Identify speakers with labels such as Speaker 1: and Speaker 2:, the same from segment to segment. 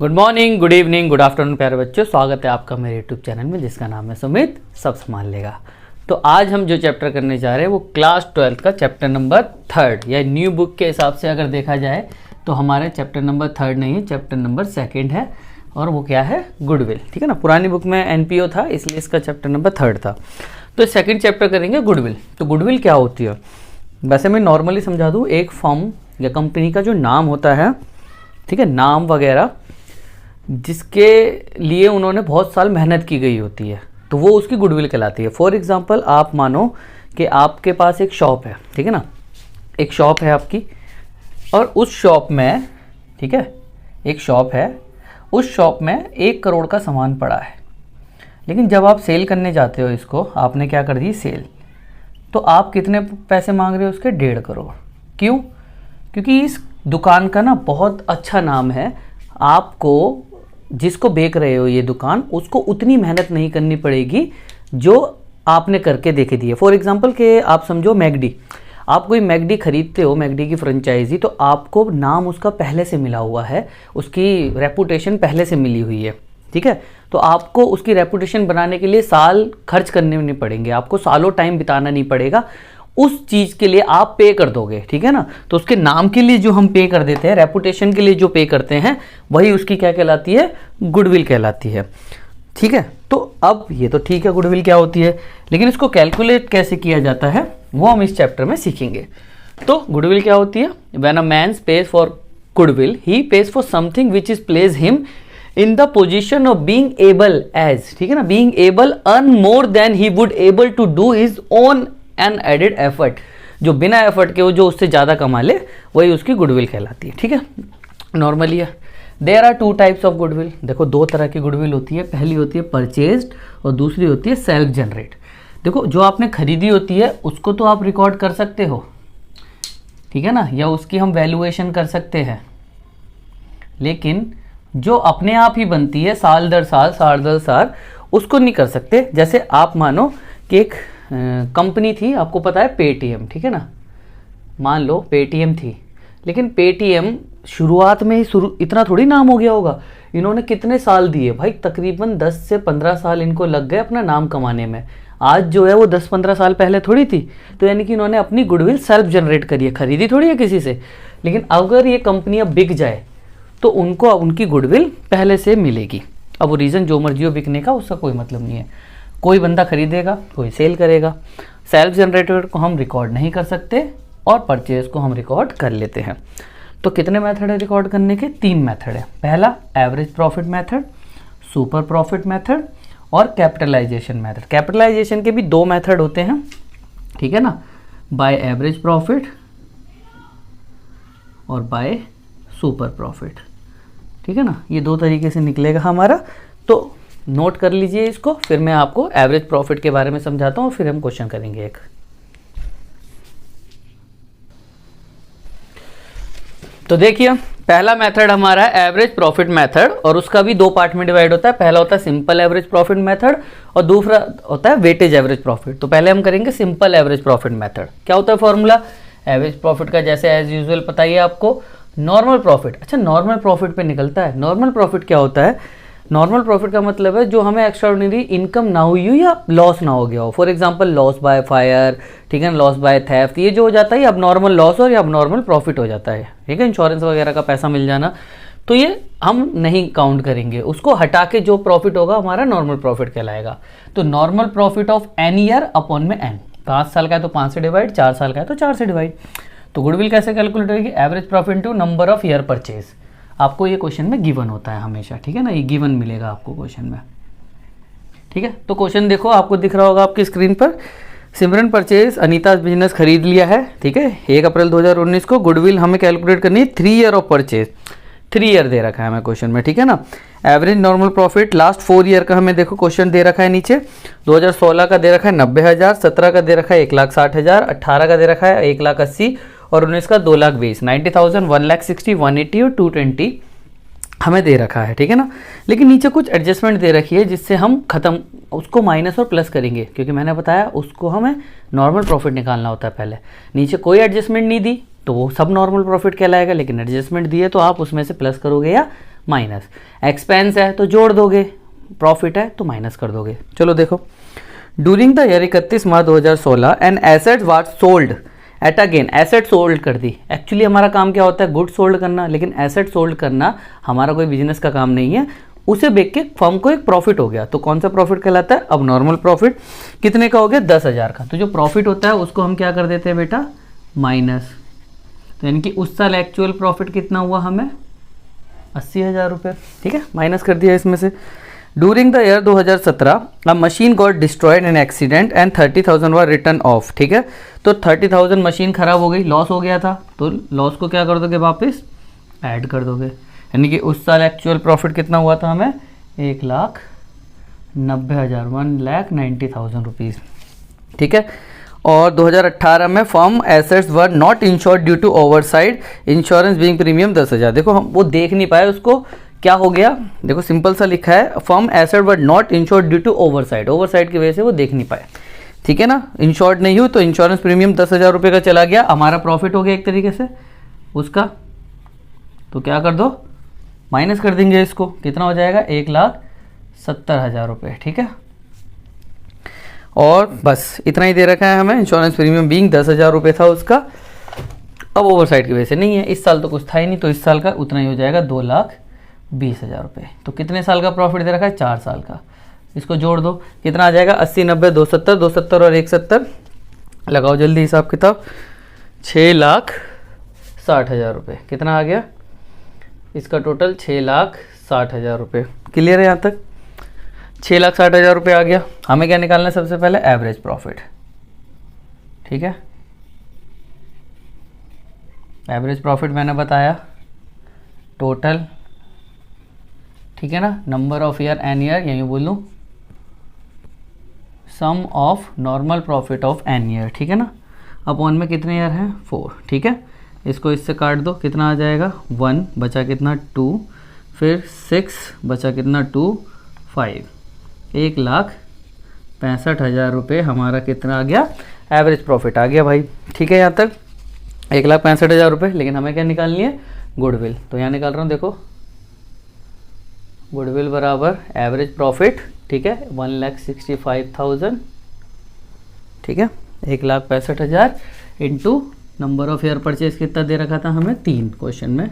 Speaker 1: Good morning, good evening, good afternoon प्यारे बच्चों, स्वागत है आपका मेरे यूट्यूब चैनल में जिसका नाम है सुमित सब संभाल लेगा। तो आज हम जो चैप्टर करने जा रहे हैं वो क्लास 12 का चैप्टर नंबर 3 या न्यू बुक के हिसाब से अगर देखा जाए तो हमारे चैप्टर नंबर 3 नहीं है, चैप्टर नंबर 2 है। और वो क्या है? गुडविल। ठीक है ना, पुरानी बुक में एनपीओ था इसलिए इसका चैप्टर नंबर 3 था। तो सेकेंड चैप्टर करेंगे गुडविल। तो गुडविल क्या होती है? वैसे मैं नॉर्मली समझा दूँ, एक फर्म या कंपनी का जो नाम होता है, ठीक है, नाम वगैरह जिसके लिए उन्होंने बहुत साल मेहनत की गई होती है तो वो उसकी गुडविल कहलाती है। फॉर एग्जांपल आप मानो कि आपके पास एक शॉप है, ठीक है ना, एक शॉप है आपकी और उस शॉप में, ठीक है, एक शॉप है, उस शॉप में 1 करोड़ का सामान पड़ा है। लेकिन जब आप सेल करने जाते हो इसको, आपने क्या कर दी सेल, तो आप कितने पैसे मांग रहे हो उसके? 1.5 करोड़। क्यों? क्योंकि इस दुकान का ना बहुत अच्छा नाम है, आपको जिसको बेच रहे हो ये दुकान, उसको उतनी मेहनत नहीं करनी पड़ेगी जो आपने करके देखे दी है। फॉर एग्जांपल कि आप समझो मैगडी, आप कोई मैगडी खरीदते हो, मैगडी की फ्रेंचाइजी, तो आपको नाम उसका पहले से मिला हुआ है, उसकी रेपुटेशन पहले से मिली हुई है, ठीक है। तो आपको उसकी रेपुटेशन बनाने के लिए साल खर्च करने नहीं पड़ेंगे, आपको सालों टाइम बिताना नहीं पड़ेगा, उस चीज़ के लिए आप पे कर दोगे, ठीक है ना। तो उसके नाम के लिए जो हम पे कर देते हैं, रेपुटेशन के लिए जो पे करते हैं, वही उसकी क्या कहलाती है? गुडविल कहलाती है, ठीक है। तो अब ये तो ठीक है गुडविल क्या होती है, लेकिन इसको कैलकुलेट कैसे किया जाता है वो हम इस चैप्टर में सीखेंगे। तो गुडविल क्या होती है? When a man pays for goodwill, he pays for something which is place him in the position of being able as, ठीक है ना, being able earn more than he would able to do his own unaided effort. जो बिना effort के वो जो उससे ज़्यादा कमा ले वही उसकी गुडविल कहलाती है, ठीक है। नॉर्मली है। There are 2 types of goodwill. देखो 2 तरह की गुडविल होती है, पहली होती है परचेज्ड और दूसरी होती है सेल्फ जनरेट। देखो जो आपने खरीदी होती है उसको तो आप रिकॉर्ड कर सकते हो, ठीक है ना, या उसकी हम वैल्यूएशन कर सकते हैं, लेकिन जो अपने आप ही बनती है साल दर साल, उसको नहीं कर सकते। जैसे आप मानो कि एक कंपनी थी, आपको पता है पेटीएम, ठीक है ना, मान लो पेटीएम थी, लेकिन पेटीएम शुरुआत में ही इतना थोड़ी नाम हो गया होगा, इन्होंने कितने साल दिए भाई, तकरीबन 10 से 15 साल इनको लग गए अपना नाम कमाने में। आज जो है वो 10-15 साल पहले थोड़ी थी, तो यानी कि इन्होंने अपनी गुडविल सेल्फ जनरेट करी है, खरीदी थोड़ी है किसी से। लेकिन अगर ये कंपनी अब बिक जाए तो उनको उनकी गुडविल पहले से मिलेगी। अब वो रीज़न जो मर्जी हो बिकने का, उसका कोई मतलब नहीं है, कोई बंदा खरीदेगा, कोई सेल करेगा। सेल्फ जनरेटेड को हम रिकॉर्ड नहीं कर सकते और परचेज को हम रिकॉर्ड कर लेते हैं। तो कितने मेथड है रिकॉर्ड करने के? 3 मेथड है। पहला average profit method, super profit method और कैपिटलाइजेशन मेथड। कैपिटलाइजेशन के भी 2 मेथड होते हैं, ठीक है ना, बाय एवरेज प्रॉफिट और बाय सुपर प्रॉफिट, ठीक है ना, ये 2 तरीके से निकलेगा हमारा। तो नोट कर लीजिए इसको, फिर मैं आपको एवरेज प्रॉफिट के बारे में समझाता हूँ, फिर हम क्वेश्चन करेंगे एक। तो देखिए पहला मेथड हमारा है एवरेज प्रॉफिट मेथड, और उसका भी 2 पार्ट में डिवाइड होता है। पहला होता है सिंपल एवरेज प्रॉफिट मेथड और दूसरा होता है वेटेज एवरेज प्रॉफिट। तो पहले हम करेंगे सिंपल एवरेज प्रॉफिट मेथड। क्या होता है फॉर्मूला एवरेज प्रॉफिट का? जैसे एज यूजुअल पता ही है आपको, नॉर्मल प्रॉफिट। अच्छा, नॉर्मल प्रॉफिट पे निकलता है। नॉर्मल प्रॉफिट क्या होता है? नॉर्मल प्रॉफिट का मतलब है जो हमें एक्स्ट्राऑर्डिनरी इनकम ना हुई हो या लॉस ना हो गया हो। For example loss by fire, ठीक है ना, लॉस बाय थेफ्ट, ये जो हो जाता है अब नॉर्मल लॉस और अब नॉर्मल प्रॉफिट हो जाता है, ठीक है, इंश्योरेंस वगैरह का पैसा मिल जाना, तो ये हम नहीं काउंट करेंगे। उसको हटा के जो प्रॉफिट होगा हमारा नॉर्मल प्रॉफिट कहलाएगा। तो normal profit of N year upon में एन, 5 साल का है तो 5 से डिवाइड, 4 साल का है तो 4 से डिवाइड। तो गुडविल कैसे कैलकुलेट होगी? Average profit to number of year purchase. आपको ये क्वेश्चन में गिवन होता है हमेशा, ठीक है ना, ये गिवन मिलेगा आपको क्वेश्चन में, ठीक है। तो क्वेश्चन देखो, आपको दिख रहा होगा आपकी स्क्रीन पर। सिमरन परचेज अनीता बिजनेस खरीद लिया है, ठीक है, 1 अप्रैल 2019 को। गुडविल हमें कैलकुलेट करनी है 3 ईयर ऑफ परचेज, 3 ईयर दे रखा है हमें क्वेश्चन में, ठीक है ना। Average normal profit last 4 year का हमें देखो क्वेश्चन दे रखा है नीचे। 2016 का दे रखा है 90,000, 17 का दे रखा है 1,60,000, 18 का दे रखा है 1,80,000 और 19 का 2,20,000। 90,000, 1,60,000, 180 और 220 हमें दे रखा है, ठीक है ना। लेकिन नीचे कुछ एडजस्टमेंट दे रखी है जिससे हम खत्म उसको माइनस और प्लस करेंगे, क्योंकि मैंने बताया उसको हमें नॉर्मल प्रॉफिट निकालना होता है पहले। नीचे कोई एडजस्टमेंट नहीं दी तो वो सब नॉर्मल प्रॉफिट कहलाएगा, लेकिन एडजस्टमेंट दिए तो आप उसमें से प्लस करोगे या माइनस, एक्सपेंस है तो जोड़ दोगे, प्रॉफिट है तो माइनस कर दोगे। चलो देखो, during the year 31 March 2016 an asset was sold at again, asset sold कर दी। एक्चुअली हमारा काम क्या होता है, गुड सोल्ड करना, लेकिन एसेट सोल्ड करना हमारा कोई बिजनेस का काम नहीं है। उसे बेच के फर्म को एक प्रॉफिट हो गया, तो कौन सा प्रॉफिट कहलाता है, अब नॉर्मल प्रॉफिट। कितने का हो गया, 10,000 का। तो जो प्रॉफिट होता है उसको हम क्या कर देते हैं बेटा, माइनस। तो यानी कि उस साल एक्चुअल प्रॉफिट कितना हुआ हमें, 80,000 रुपये। ठीक है, माइनस कर दिया इसमें से। During the year 2017 a machine got destroyed in accident and 30,000 were return of. ठीक है, तो 30,000 मशीन खराब हो गई, लॉस हो गया था, तो लॉस को क्या कर दोगे, वापस ऐड कर दोगे। यानी कि उस साल एक्चुअल प्रॉफिट कितना हुआ था हमें, 1,90,000, 1,90,000 रुपीज़। ठीक है, और 2018 में firm assets were not insured due to oversight, insurance being premium 10,000। देखो हम वो देख नहीं पाए, उसको क्या हो गया, देखो सिंपल सा लिखा है, firm asset were not insured due to oversight, oversight की वजह से वो देख नहीं पाए। ठीक है ना, इंश्योर्ड नहीं हुई तो इंश्योरेंस प्रीमियम 10,000 रुपये का चला गया, हमारा प्रॉफिट हो गया एक तरीके से उसका। तो क्या कर दो, माइनस कर देंगे इसको, कितना हो जाएगा, 1,70,000 रुपये। ठीक है, और बस इतना ही दे रखा है हमें, इंश्योरेंस प्रीमियम बीइंग 10,000 रुपये था उसका। अब ओवरसाइड की वजह से नहीं है, इस साल तो कुछ था ही नहीं, तो इस साल का उतना ही हो जाएगा, 2,20,000 रुपये। तो कितने साल का प्रॉफिट दे रखा है, 4 साल का। इसको जोड़ दो, कितना आ जाएगा, 80, 90, 270, 270 और 170, लगाओ जल्दी हिसाब किताब, 6,60,000 रुपये। कितना आ गया इसका टोटल, 6,60,000 रुपये। क्लियर है यहाँ तक, 6,60,000 रुपये आ गया। हमें क्या निकालना है, सबसे पहले एवरेज प्रॉफिट। ठीक है, एवरेज प्रॉफिट मैंने बताया टोटल, ठीक है ना, number of year n year, यही बोलूँ sum of normal profit of N year. ठीक है ना, अपॉन में कितने ईयर हैं, 4। ठीक है, इसको इससे काट दो, कितना आ जाएगा, 1 बचा कितना, 2, फिर 6 बचा कितना, 2, 5, 1,65,000 रुपये हमारा कितना आ गया, एवरेज प्रॉफिट आ गया भाई। ठीक है, यहाँ तक 1,65,000 रुपये। लेकिन हमें क्या निकालनी है, गुडविल। तो यहाँ निकाल रहा हूँ, देखो गुडविल बराबर एवरेज प्रॉफिट। ठीक है, 1,65,000। ठीक है, 1,65,000 into number of year purchase कितना दे रखा था हमें, 3 क्वेश्चन में।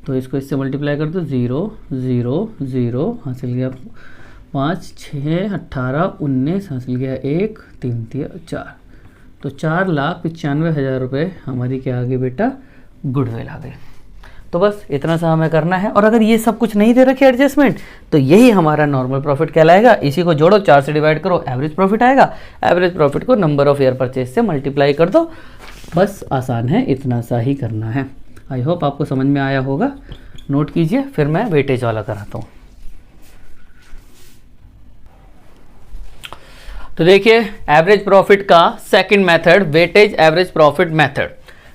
Speaker 1: तो इसको इससे मल्टीप्लाई कर दो, 0, 0, 0 हासिल गया, 5, 6, 18, 19 हासिल गया, 1, 3, 4। तो 4,95,000 रुपये हमारी क्या आ गई बेटा, गुडविल आ गई। तो बस इतना सा हमें करना है। और अगर ये सब कुछ नहीं दे रखी एडजस्टमेंट, तो यही हमारा नॉर्मल प्रॉफिट कहलाएगा। इसी को जोड़ो, 4 से डिवाइड करो, एवरेज प्रॉफिट आएगा। एवरेज प्रॉफिट को नंबर ऑफ ईयर परचेज से मल्टीप्लाई कर दो, बस आसान है, इतना सा ही करना है। आई होप आपको समझ में आया होगा। नोट कीजिए, फिर मैं वेटेज वाला कराता हूँ। तो देखिए, एवरेज प्रॉफिट का second method, weightage average profit method.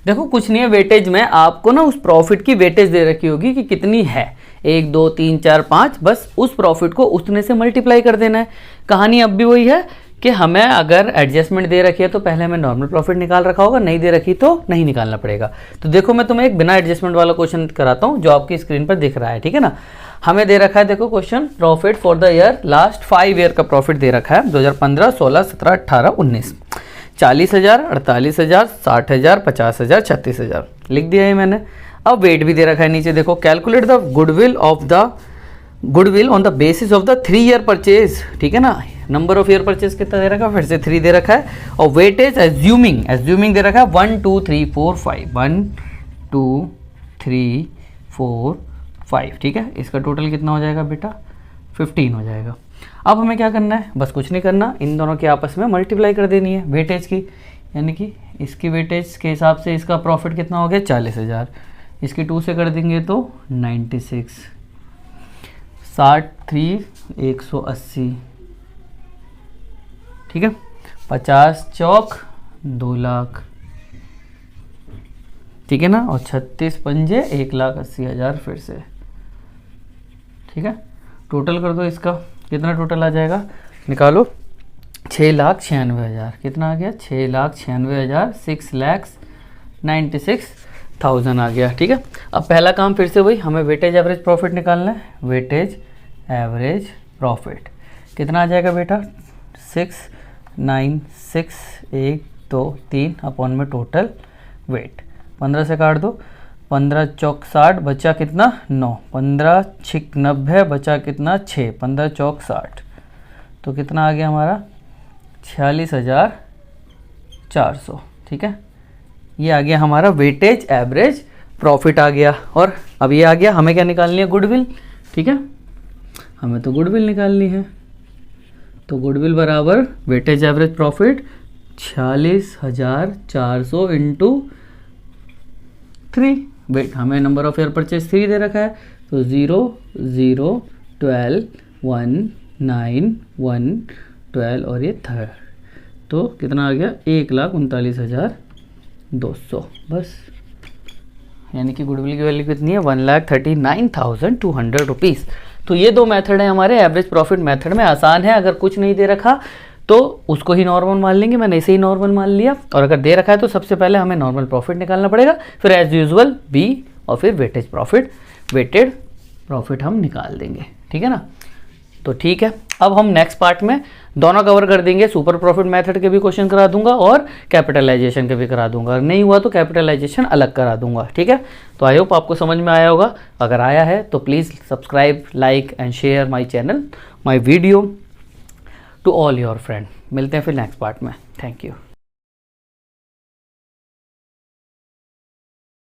Speaker 1: देखो कुछ नहीं है, वेटेज में आपको ना उस प्रॉफिट की वेटेज दे रखी होगी कि कितनी है, 1, 2, 3, 4, 5, बस उस प्रॉफिट को उतने से मल्टीप्लाई कर देना है। कहानी अब भी वही है कि हमें अगर एडजस्टमेंट दे रखी है तो पहले हमें नॉर्मल प्रॉफिट निकाल रखा होगा, नहीं दे रखी तो नहीं निकालना पड़ेगा। तो देखो मैं तुम्हें एक बिना एडजस्टमेंट वाला क्वेश्चन कराता हूँ जो आपकी स्क्रीन पर दिख रहा है। ठीक है ना, हमें दे रखा है, देखो question, profit for the year last 5 year का प्रॉफिट दे रखा है, 2015, 16, 17, 18, 19, 40,000, 48,000, 60,000, 50,000, 36,000 लिख दिया है मैंने। अब वेट भी दे रखा है नीचे, देखो calculate the goodwill on the basis of the 3 year purchase. ठीक है ना, नंबर ऑफ ईयर परचेज कितना दे रखा है, फिर से 3 दे रखा है, और वेटेज एज्यूमिंग दे रखा है 1, 2, 3, 4, 5, 1, 2, 3, 4, 5। ठीक है, इसका टोटल कितना हो जाएगा बेटा, 15 हो जाएगा। अब हमें क्या करना है, बस कुछ नहीं करना, इन दोनों के आपस में मल्टीप्लाई कर देनी है वेटेज की, यानी कि इसकी वेटेज के हिसाब से इसका प्रॉफिट कितना हो गया, 40,000, इसकी 2 से कर देंगे तो 96, 63, 180। ठीक है, 50 चौक 2 लाख। ठीक है ना, और 36 पंजे 1,80,000 फिर से। ठीक है, टोटल कर दो इसका, कितना टोटल आ जाएगा, निकालो, 6,96,000। कितना आ गया, 6,96,000, 6,96,000 1000 आ गया। ठीक है, अब पहला काम फिर से वही, हमें वेटेज एवरेज प्रॉफिट निकालना है। वेटेज एवरेज प्रॉफिट कितना आ जाएगा बेटा, 696,123 अपॉन में टोटल वेट। 15 से काट दो, 15 चौक 60, बचा कितना 9, 15 छिक 90, बचा कितना 6, 15 चौक 60, तो कितना आ गया हमारा 46,400। ठीक है, ये आ गया हमारा वेटेज एवरेज प्रॉफिट आ गया। और अब ये आ गया, हमें क्या निकालनी है, गुडविल। ठीक है, हमें तो गुडविल निकालनी है, तो गुडविल बराबर weightage average profit 46,400 into 3। Wait, हमें नंबर ऑफ एयर परचेज 3 दे रखा है, तो 0 0 12 1 9 1 12 और ये थर्ड, तो कितना आ गया 1,39,200 बस। यानी कि गुडविल की वैल्यू कितनी है, 1,39,200 रुपीज़। तो ये दो मेथड है हमारे एवरेज प्रॉफिट मेथड में, आसान है। अगर कुछ नहीं दे रखा तो उसको ही नॉर्मल मान लेंगे, मैंने इसे ही नॉर्मल मान लिया। और अगर दे रखा है तो सबसे पहले हमें नॉर्मल प्रॉफिट निकालना पड़ेगा, फिर एज यूजुअल बी और फिर वेटेज प्रॉफिट, वेटेड प्रॉफिट हम निकाल देंगे। ठीक है ना, तो ठीक है, अब हम नेक्स्ट पार्ट में दोनों कवर कर देंगे। सुपर प्रॉफिट मेथड के भी क्वेश्चन करा दूंगा और कैपिटलाइजेशन के भी करा दूंगा, अगर नहीं हुआ तो कैपिटलाइजेशन अलग करा दूंगा। ठीक है, तो आई होप आपको समझ में आया होगा। अगर आया है तो please subscribe, like and share my channel, my video to all your friend. मिलते हैं फिर नेक्स्ट पार्ट में। Thank you.